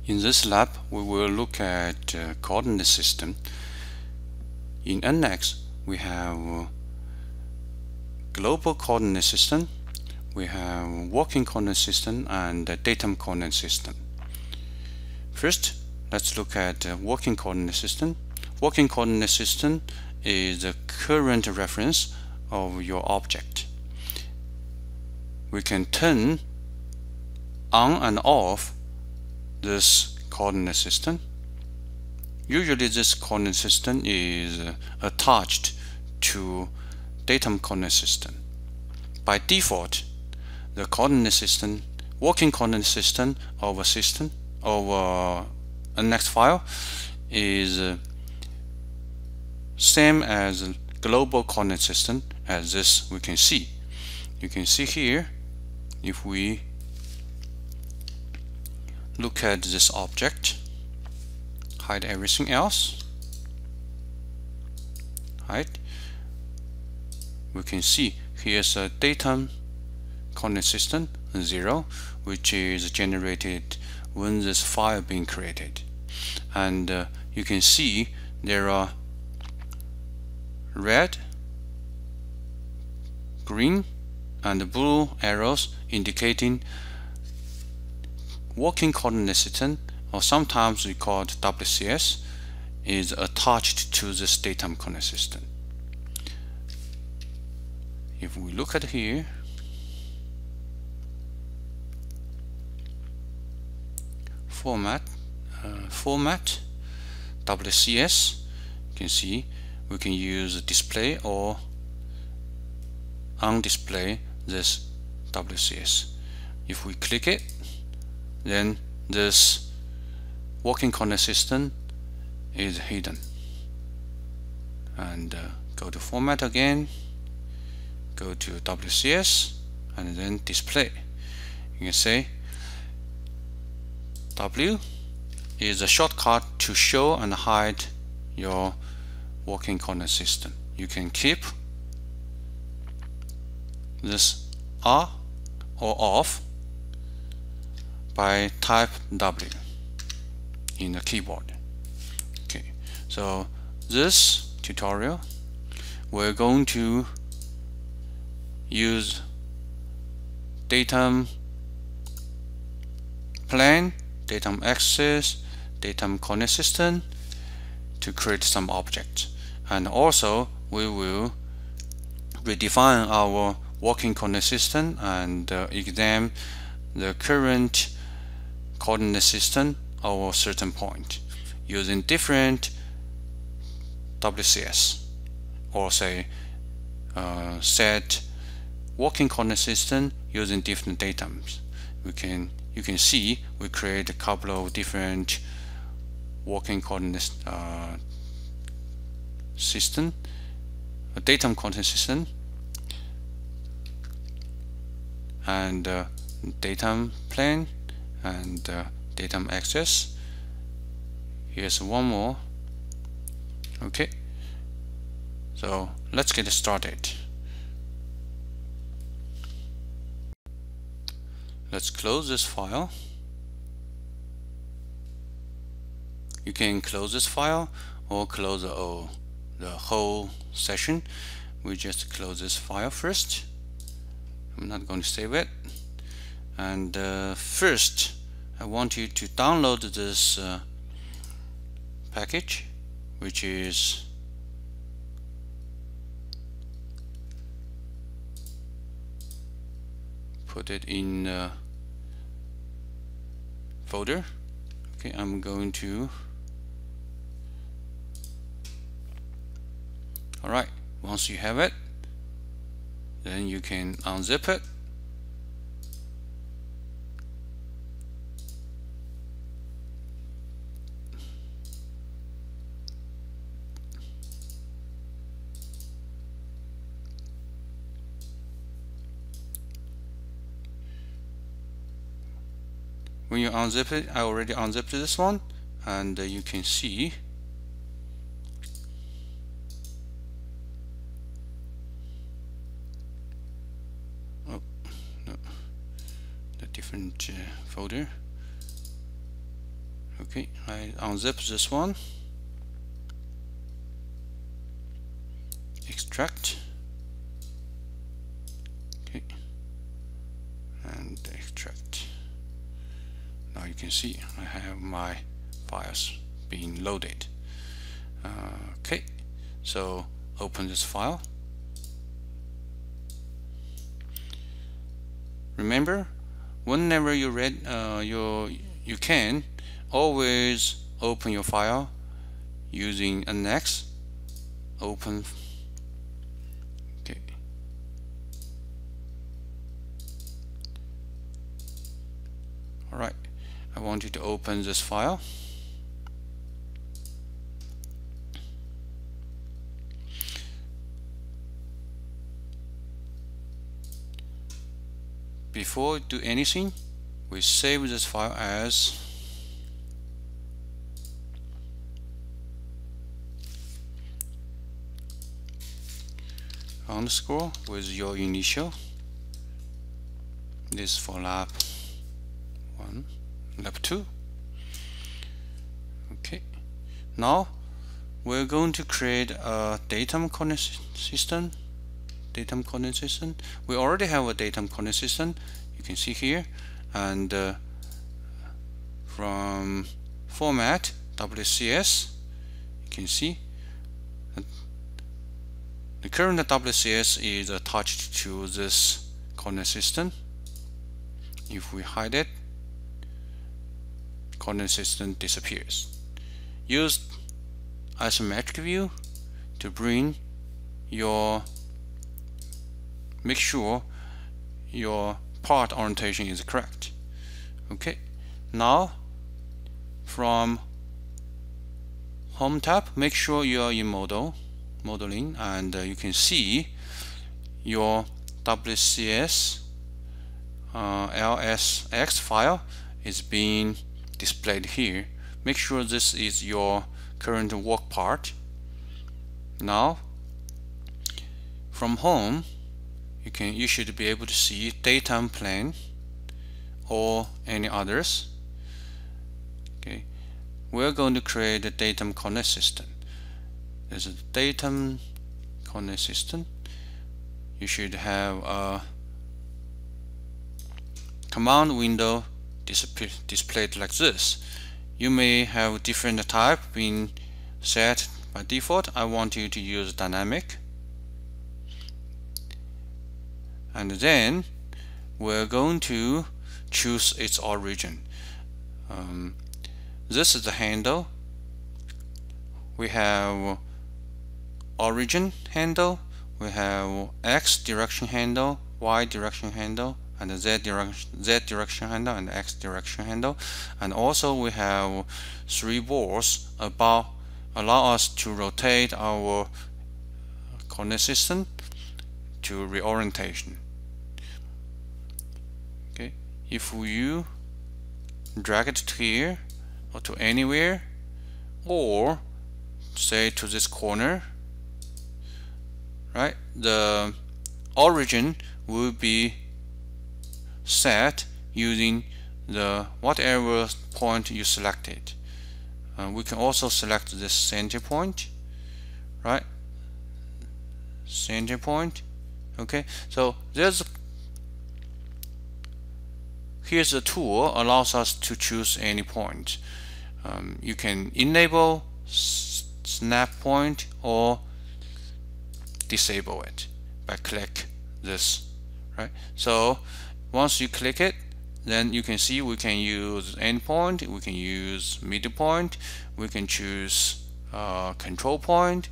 In this lab, we will look at coordinate system. In NX, we have global coordinate system, we have working coordinate system, and datum coordinate system. First, let's look at working coordinate system. Working coordinate system is the current reference of your object. We can turn on and off this coordinate system. Usually this coordinate system is attached to datum coordinate system. By default, the coordinate system, working coordinate system of a NX file is same as global coordinate system as this we can see. You can see here, if we look at this object, hide everything else, we can see here's a datum coordinate system 0, which is generated when this file being created, and you can see there are red, green, and blue arrows indicating working coordinate system, or sometimes we call it WCS, is attached to this datum coordinate system. If we look at here, format WCS, you can see we can use display or undisplay this WCS. If we click it, then this working coordinate system is hidden. And go to format again, go to WCS, and then display. You can say W is a shortcut to show and hide your working coordinate system. You can keep this R or off by type W in the keyboard. Okay, so this tutorial we're going to use Datum Plane, Datum Access, Datum coordinate system to create some objects, and also we will redefine our working coordinate system and examine the current coordinate system of a certain point using different WCS, or say set working coordinate system using different datums. You can see we create a couple of different working coordinate system, a datum coordinate system, and datum plane and datum access. Here's one more. Okay, so let's get started. Let's close this file. You can close this file or close the whole session. We just close this file first. I'm not going to save it. And first, I want you to download this package, which is put it in folder. Okay, I'm going to. Alright, once you have it, then you can unzip it. When you unzip it, I already unzipped this one, and you can see different folder. Okay, I unzip this one, extract, okay, and extract. Now you can see I have my files being loaded. Okay, so open this file. Remember, whenever you read you can always open your file using NX. Open. Okay. All right. I want you to open this file. Before we do anything, we save this file as underscore with your initial. This is for lab 1, lab 2. Okay, now we're going to create a datum coordinate system. Datum coordinate system. We already have a datum coordinate system. You can see here, and from format WCS, you can see the current WCS is attached to this coordinate system. If we hide it, coordinate system disappears. Use isometric view to bring your make sure your part orientation is correct. Okay, now from home tab, make sure you are in modeling, and you can see your WCS LSX file is being displayed here. Make sure this is your current work part. Now from home, you should be able to see Datum Plane or any others. Okay, we're going to create a datum coordinate system. There's a datum coordinate system. You should have a command window displayed like this. You may have different type being set by default. I want you to use dynamic. And then we're going to choose its origin. This is the handle. We have origin handle, we have X direction handle, Y direction handle, and Z direction handle, and X direction handle. And also we have 3 balls allow us to rotate our coordinate system to reorientation. Okay, if you drag it to here or to anywhere, or say to this corner, right, the origin will be set using the whatever point you selected. We can also select this center point, right? Center point. Okay, so here's a tool allows us to choose any point. You can enable snap point or disable it by click this, right? So once you click it, then you can see we can use endpoint, we can use middle point, we can choose control point,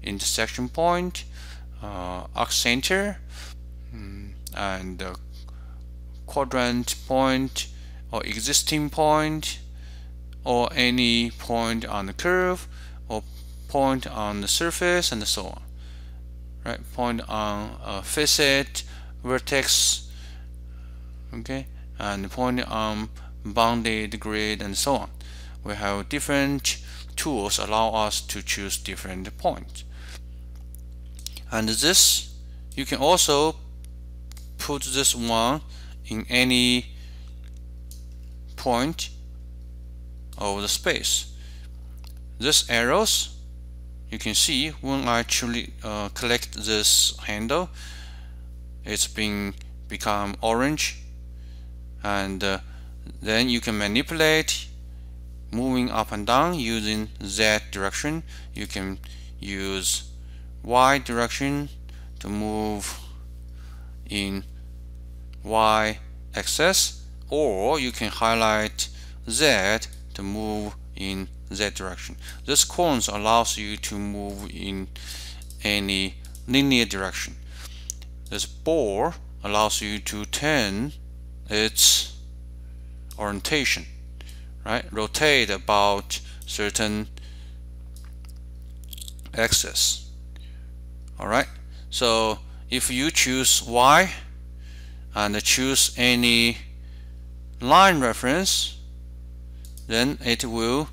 intersection point, arc center, and quadrant point, or existing point, or any point on the curve, or point on the surface, and so on. Right, point on a facet, vertex, okay, and point on bounded grid, and so on. We have different tools allow us to choose different points. And this, you can also put this one in any point of the space. These arrows, you can see when I actually click this handle, it's become orange, and then you can manipulate moving up and down using Z direction. You can use Y direction to move in Y axis, or you can highlight Z to move in Z direction. This cones allows you to move in any linear direction. This ball allows you to turn its orientation, right? Rotate about certain axis. All right. So if you choose Y and choose any line reference, then it will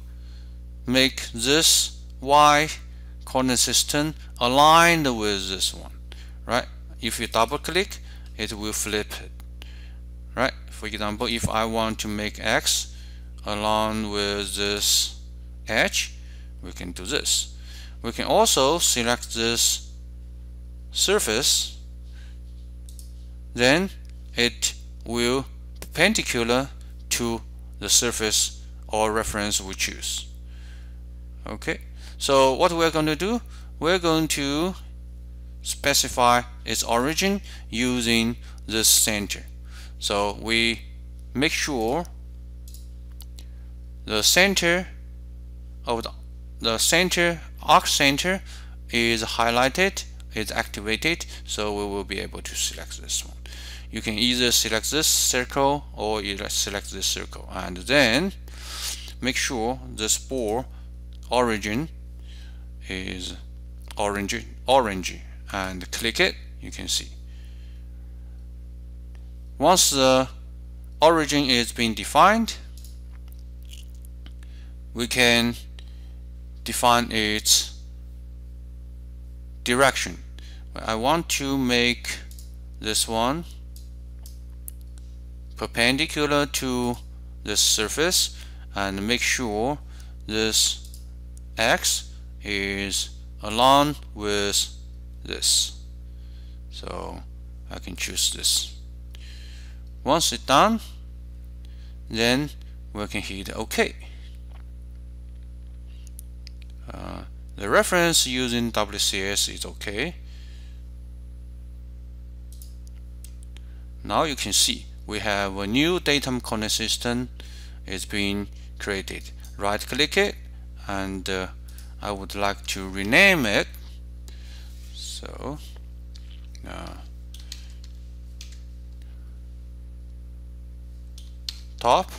make this Y coordinate system aligned with this one, right? If you double click, it will flip it, right? For example, if I want to make X along with this edge, we can do this. We can also select this surface, then it will perpendicular to the surface or reference we choose. Okay, so what we're going to do, we're going to specify its origin using this center. So we make sure the center of the center arc center is highlighted, is activated, so we will be able to select this one. You can either select this circle or either select this circle, and then make sure this ball origin is orange, and click it. You can see once the origin is being defined, we can define its direction. I want to make this one perpendicular to this surface, and make sure this X is along with this. So I can choose this. Once it's done, then we can hit OK. The reference using WCS is OK. Now you can see we have a new datum coordinate system is being created. Right click it, and I would like to rename it. So top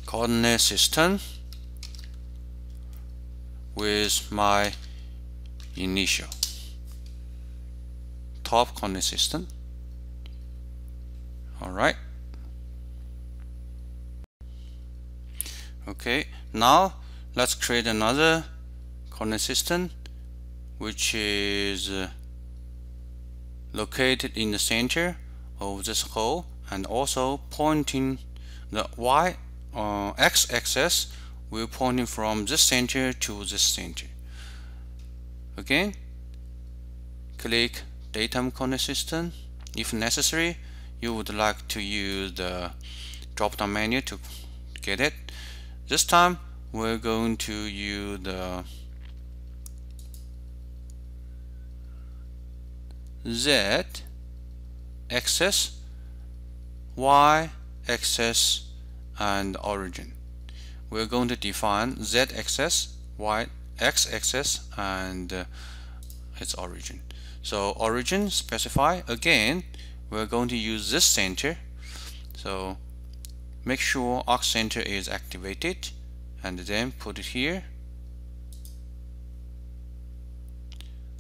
coordinate system with my initial top coordinate system. All right. Okay, now let's create another coordinate system which is located in the center of this hole, and also pointing the x-axis will pointing from this center to this center. Again, click datum coordinate system. If necessary, you would like to use the drop-down menu to get it. This time we're going to use the Z axis, Y axis, and origin. We're going to define Z axis, Y X axis, and its origin. So origin specify, again we're going to use this center, so make sure arc center is activated, and then put it here.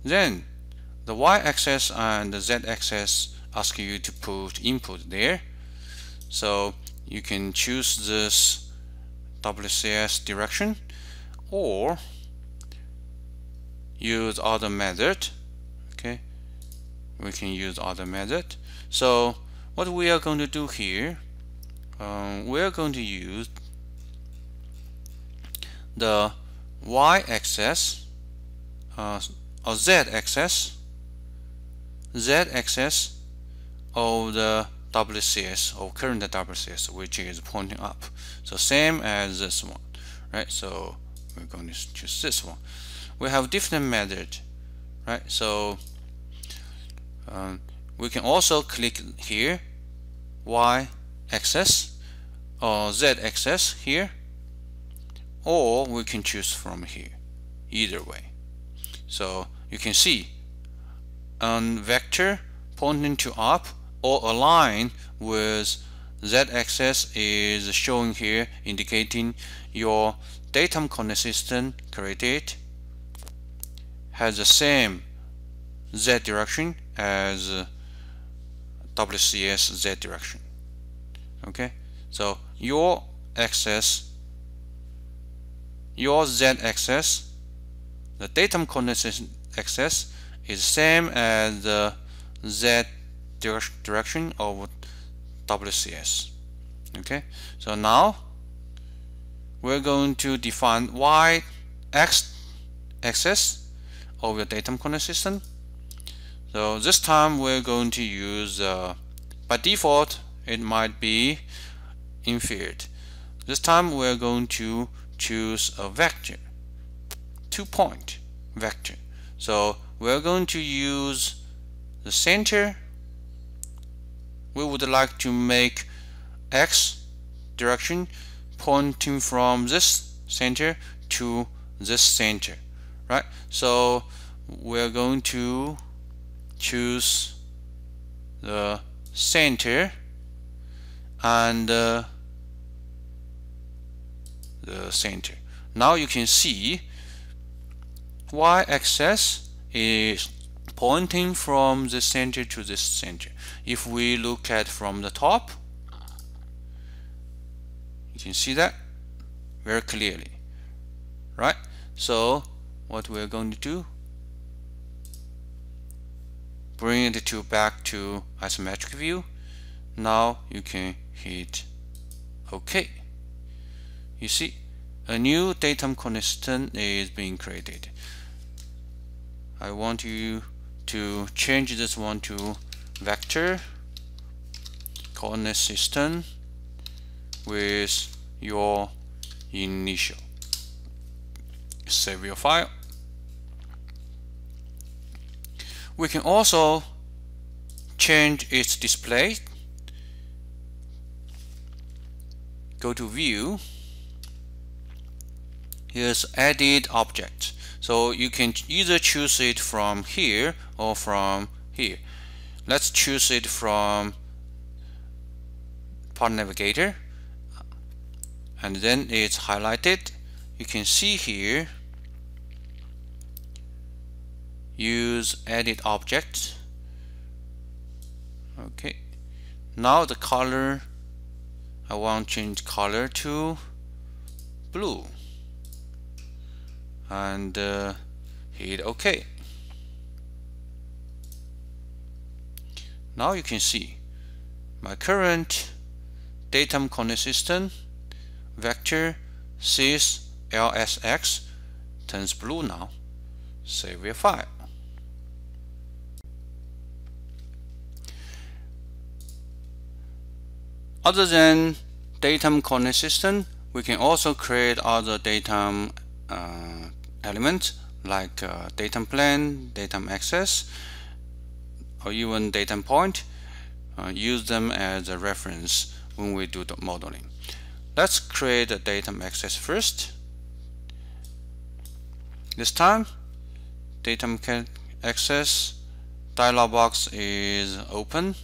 Then the y-axis and the z-axis ask you to put input there, so you can choose this WCS direction or use other method. Okay, we can use other method. So what we are going to do here, we're going to use the y-axis or z-axis of the WCS or current WCS, which is pointing up. So same as this one, right? So we're going to choose this one. We have different method, right? So we can also click here y-axis or z-axis here, or we can choose from here, either way. So you can see on vector pointing to up or align with z-axis is showing here, indicating your datum coordinate system created has the same z direction as WCS z direction. Okay, so your z-axis, the datum coordinate axis, is same as the z direction of WCS. Okay, so now we're going to define y-axis of your datum coordinate system. So this time we're going to use by default it might be inferred. This time we're going to choose a vector, 2-point vector. So we're going to use the center. We would like to make x direction pointing from this center to this center, right? So we're going to choose the center and the center. Now you can see y-axis is pointing from the center to this center. If we look at from the top, you can see that very clearly, right? So what we're going to do, bring it back to isometric view. Now you can hit OK. You see a new datum coordinate system is being created. I want you to change this one to vector coordinate system with your initial. Save your file. We can also change its display. Go to view. Here's edit object. So you can either choose it from here or from here. Let's choose it from Part Navigator, and then it's highlighted. You can see here, use edit object. Okay, now the color, I want to change color to blue and hit OK. Now you can see my current datum coordinate system vector Csys LSX turns blue now. Save your file. Other than datum coordinate system, we can also create other datum elements like datum plane, datum access, or even datum point. Use them as a reference when we do the modeling. Let's create a datum access first. This time, datum access dialog box is open,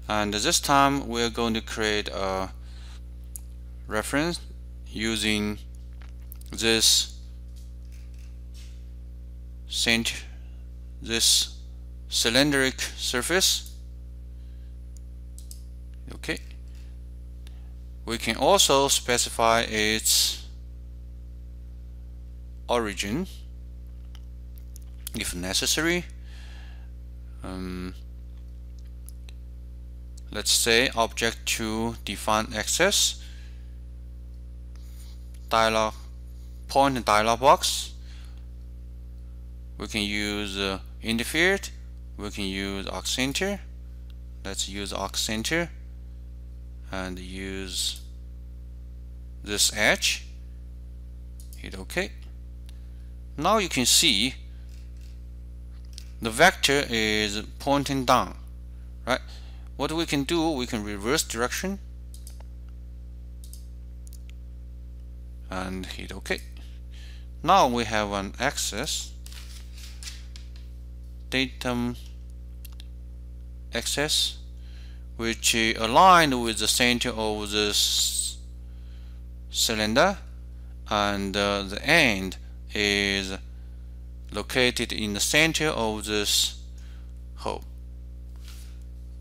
and this time we're going to create a reference using this cylindric surface. Okay, we can also specify its origin if necessary. let's say object to define access point dialog box. We can use interfered. We can use aux center. Let's use aux center and use this edge. Hit OK. Now you can see the vector is pointing down, right? What we can do, we can reverse direction and hit OK. Now we have an access, Datum Access, which aligned with the center of this cylinder, and the end is located in the center of this hole.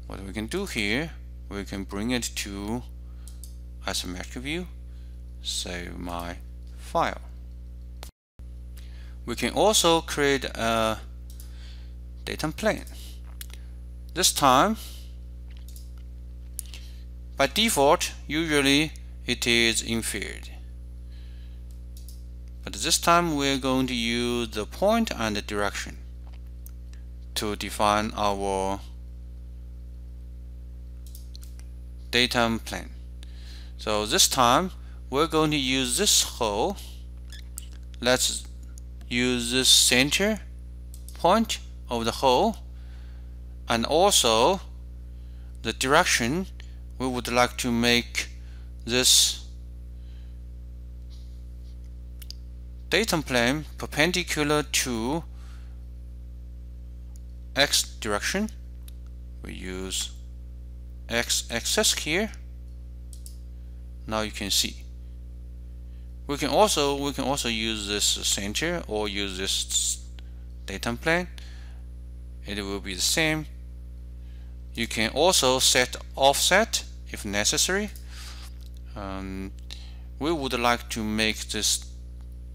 What we can do here, we can bring it to isometric view, save my file. We can also create a datum plane. This time, by default, usually it is inferred. But this time we're going to use the point and the direction to define our datum plane. So this time we're going to use this hole. Let's use this center point of the hole, and also the direction. We would like to make this datum plane perpendicular to x direction. We use x-axis here. Now you can see. We can also use this center or use this datum plane. It will be the same. You can also set offset if necessary. We would like to make this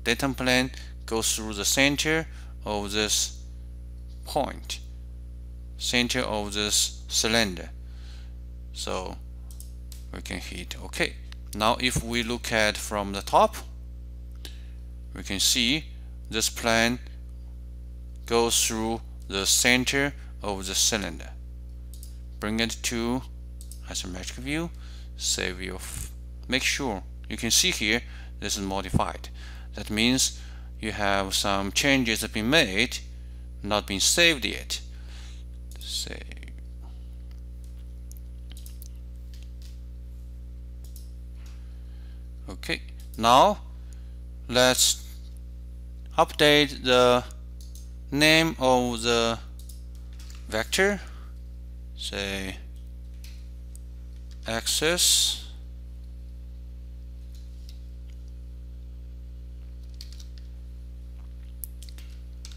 datum plane go through the center of this point, center of this cylinder. So we can hit OK. Now if we look at from the top, we can see this plane goes through the center of the cylinder. Bring it to isometric view, save your make sure you can see here this is modified. That means you have some changes have been made, not been saved yet. Save. Okay, now let's update the name of the vector. Say access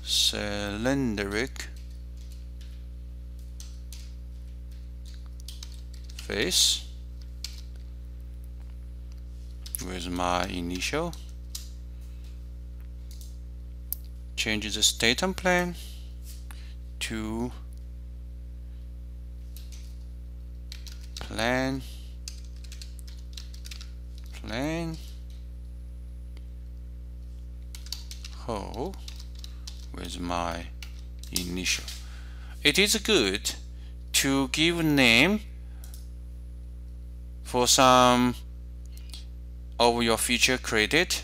cylindric face with my initial. Change this datum plane to plane hole with my initial. It is good to give a name for some of your feature created.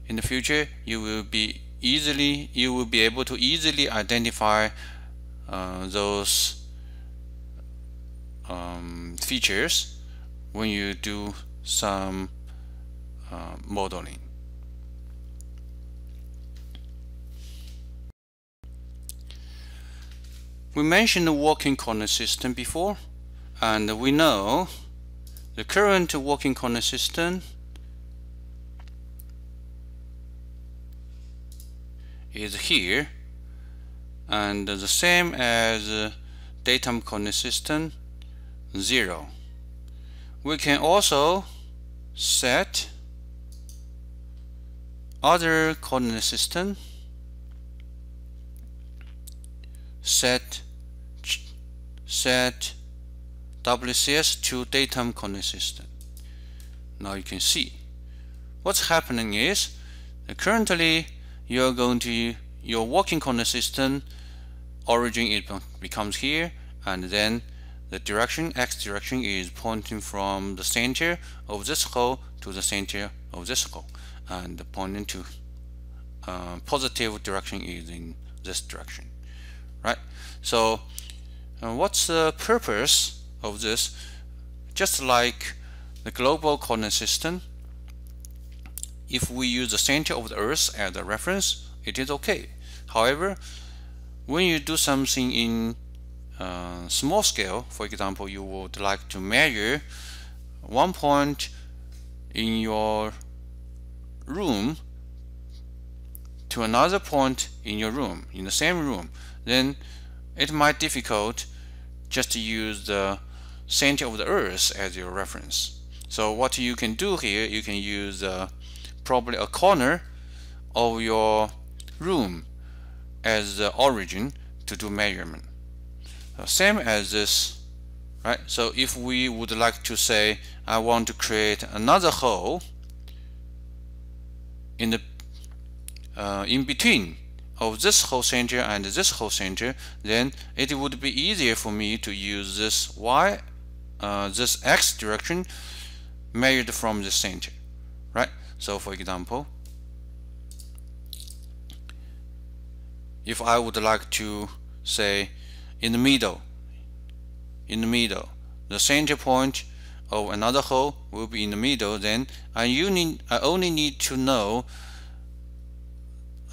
In the future, you will be able to easily identify those features when you do some modeling. We mentioned the working coordinate system before, and we know the current working coordinate system is here, and the same as datum coordinate system 0. We can also set other coordinate system, set WCS to datum coordinate system. Now you can see what's happening is currently you're going to your working coordinate system origin, it becomes here, and then the direction, x direction, is pointing from the center of this hole to the center of this hole, and pointing to positive direction is in this direction, right? So what's the purpose of this? Just like the global coordinate system, if we use the center of the Earth as a reference, it is okay. However, when you do something in small scale, for example, you would like to measure one point in your room to another point in your room, in the same room, then it might be difficult just to use the center of the Earth as your reference. So what you can do here, you can use probably a corner of your room as the origin to do measurement. Same as this, right? So if we would like to say I want to create another hole in the in between of this hole center and this hole center, then it would be easier for me to use this this x direction measured from the center, right? So for example, if I would like to say in the middle, the center point of another hole will be in the middle, then I only need to know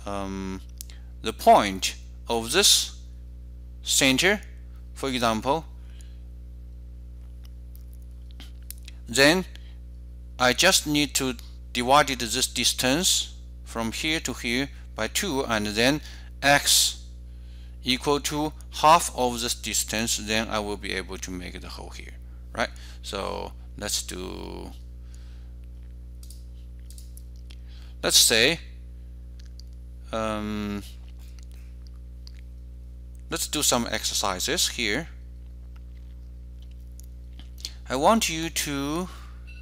the point of this center, for example. Then I just need to divide this distance from here to here by 2, and then x equal to half of this distance, then I will be able to make the hole here, right? So let's say let's do some exercises here. I want you to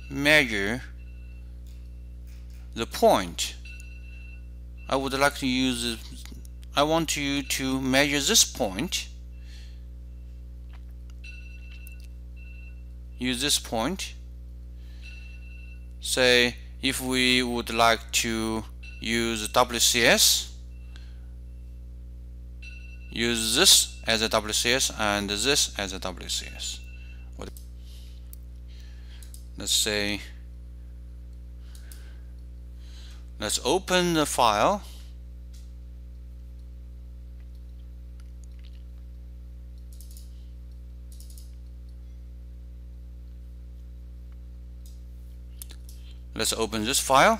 measure the point. I want you to measure this point. Use this point. Say if we would like to use WCS, use this as a WCS and this as a WCS. Let's say, let's open the file. Let's open this file.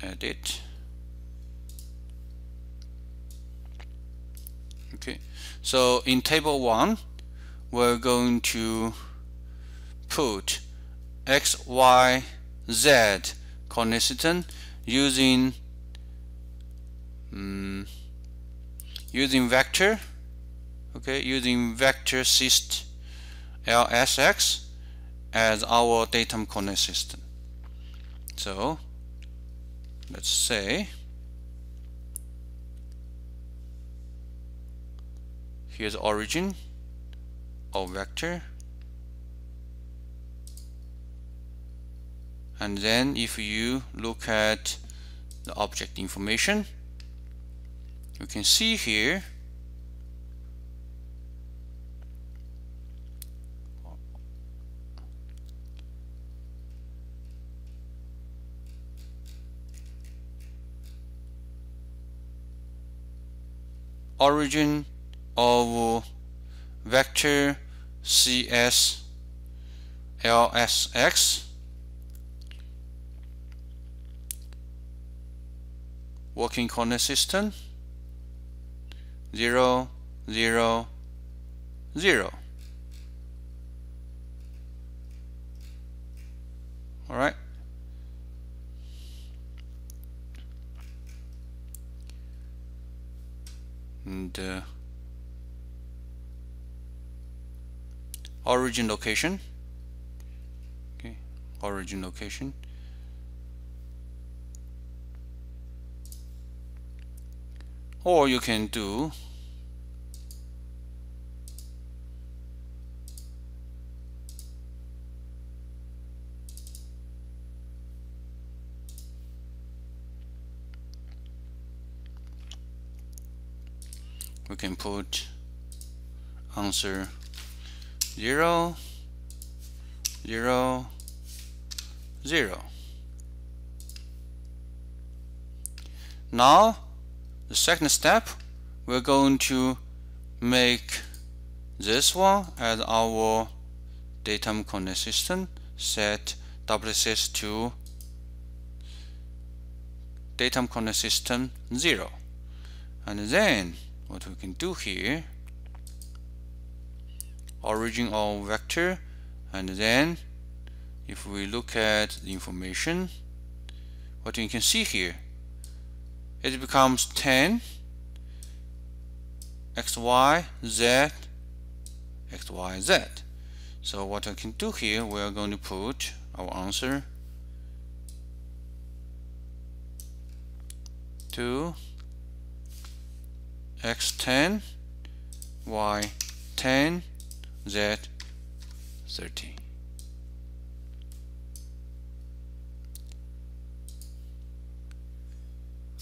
Edit. Okay, so in table 1 we're going to put x, y, z coordinate system using vector, okay, using vector syst LSX as our datum coordinate system. So let's say here's origin of vector, and then if you look at the object information, you can see here origin of vector Csys LSX, working coordinate system 0, 0, 0. All right. and origin location. Okay, origin location. Or you can do we can put answer 0, 0, 0. Now the second step, we're going to make this one as our datum coordinate system, set WCS to datum coordinate system 0. And then what we can do here, origin of vector, and then if we look at the information, what you can see here, it becomes 10 xy z xy z. So what I can do here, we are going to put our answer to x10 y10 z30.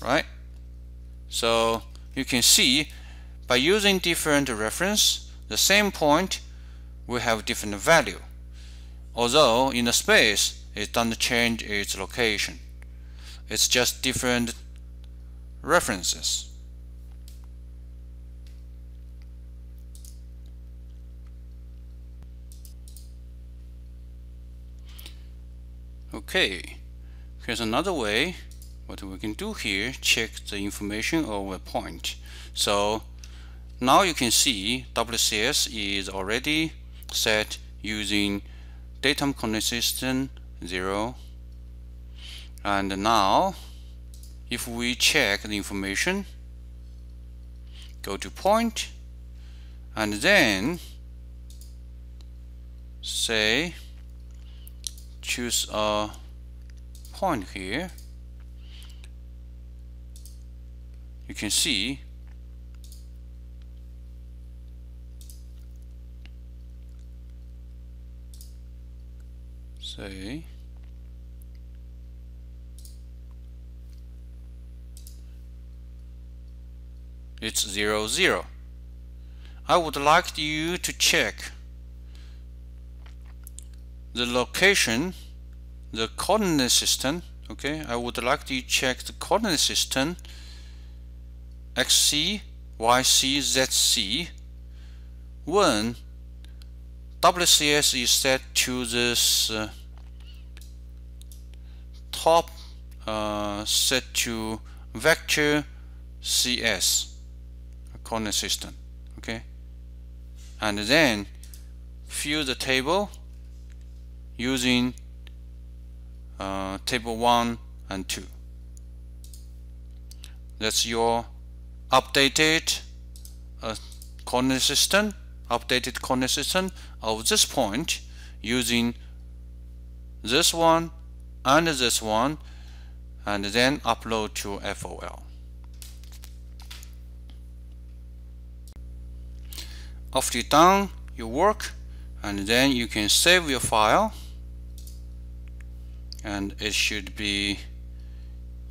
Right? So you can see by using different reference, the same point will have different value. Although in the space, it doesn't change its location. It's just different references. Okay, here's another way. What we can do here, check the information of a point. So now you can see WCS is already set using datum coordinate system 0. And now if we check the information, go to point, and then say choose a point here, you can see say it's 0, 0. I would like you to check the location, the coordinate system. Okay, I would like you to check the coordinate system xc, yc, zc when WCS is set to this top set to vector cs coordinate system. Okay, and then fill the table using table 1 and 2. That's your updated coordinate system, of this point using this one and this one, and then upload to FOL. After you're done your work, and then you can save your file, and it should be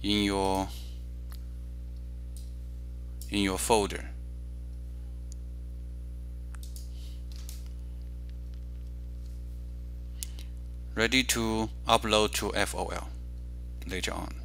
in your folder. Ready to upload to FOL later on.